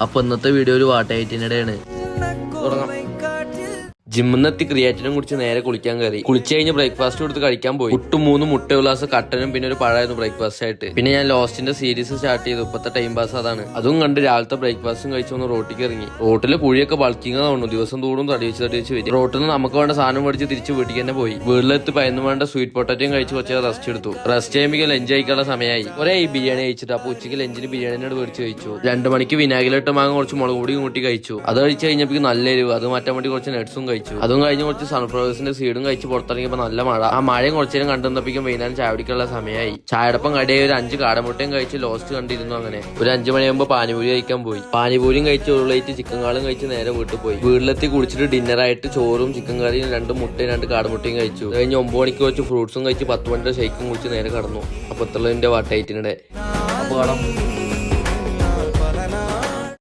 അപ്പൊ ഇന്നത്തെ വീഡിയോ ഒരു വാട്ടയറ്റിനിടെയാണ്. തുടങ്ങാം. ജിമ്മിന്നെത്തി ക്രിയാറ്റിനും കുടിച്ച് നേരെ കുളിക്കാൻ കയറി. കുളിച്ച് കഴിഞ്ഞ് ബ്രേക്ക്ഫാസ്റ്റ് കൊടുത്ത് കഴിക്കാൻ പോയി. പുട്ടും 3 മുട്ട ഗ്ലാസ് കട്ടനും പിന്നെ ഒരു പഴമായിരുന്നു ബ്രേക്ക്ഫാസ്റ്റ് ആയിട്ട്. പിന്നെ ഞാൻ ലോസ്റ്റിന്റെ സീരീസ് സ്റ്റാർട്ട് ചെയ്തു. ഇപ്പത്തെ ടൈം പാസ് അതാണ്. അതും കണ്ട് രാവിലത്തെ ബ്രേക്ക്ഫാസ്റ്റും കഴിച്ചൊന്ന് റോട്ടിക്ക് ഇറങ്ങി. റോട്ടിലെ കുഴിയൊക്കെ ബൾക്കിങ് തോന്നുന്നു. ദിവസം തോറും തടി വെച്ച് വരും. റോട്ടിൽ നിന്ന് നമുക്ക് വേണ്ട സാധനം മേടിച്ച് തിരിച്ച് വീട്ടിൽ തന്നെ പോയി. വീട്ടിലെത്തി പയന്നു വേണ്ട സ്വീറ്റ് പൊട്ടാറ്റോയും കഴിച്ച് കുറച്ച് റെസ്റ്റ് എടുത്തു. റെസ്റ്റ് ചെയ്യുമ്പോൾ ലഞ്ച് കഴിക്കാനുള്ള സമയമായി. ഒരേ ബിരിയാണി കഴിച്ചിട്ട് അപ്പൊ ഉച്ചയ്ക്ക് ലഞ്ചിന് ബിരിയാണിയോട് മേടിച്ച് കഴിച്ചു. 2 മണിക്ക് വിനാഗിലിട്ട് മാങ്ങ കുറച്ച് മുളക് പൊടി കൂട്ടി കഴിച്ചു. അത് കഴിച്ച് കഴിഞ്ഞപ്പോൾ നല്ല എരിവ്. അത് മാറ്റാൻ വേണ്ടി കുറച്ച് നട്ട്സും കഴിച്ചു. അതും കഴിഞ്ഞ് കുറച്ച് സൺഫ്ലവേഴ്സിന്റെ സീഡും കഴിച്ച് പുറത്തിറങ്ങിയപ്പോൾ നല്ല മഴ. ആ മഴയും കുറച്ചു നേരം കണ്ടുവന്നപ്പോഴേക്കും വൈകുന്നേരം ചായ കുടിക്കാനുള്ള സമയമായി. ചായടപ്പം കടയിൽ ഒരു 5 കാടമുട്ടയും കഴിച്ച് ലോസ്റ്റ് കണ്ടിരുന്നു. അങ്ങനെ ഒരു 5 മണിയാകുമ്പോൾ പാനിപൂരി കഴിക്കാൻ പോയി. പാനിപൂരിയും കഴിച്ച് ഉരുളേറ്റ് ചിക്കൻ കാളും കഴിച്ച് നേരെ വീട്ടിൽ പോയി. വീട്ടിലെത്തി കുടിച്ചിട്ട് ഡിന്നറായിട്ട് ചോറും ചിക്കൻ കറിയും 2 മുട്ടയും 2 കാടമുട്ടയും കഴിച്ചു. കഴിഞ്ഞ് 9 മണിക്ക് കുറച്ച് ഫ്രൂട്ട്സും കഴിച്ച് 10 മണിയുടെ ഷേക്കും കുടിച്ച് നേരെ കടന്നു. അപ്പൊ ഇത്രയുള്ള എന്റെ വാട്ടയറ്റിനിടെ അപ്പൊ കാണാം.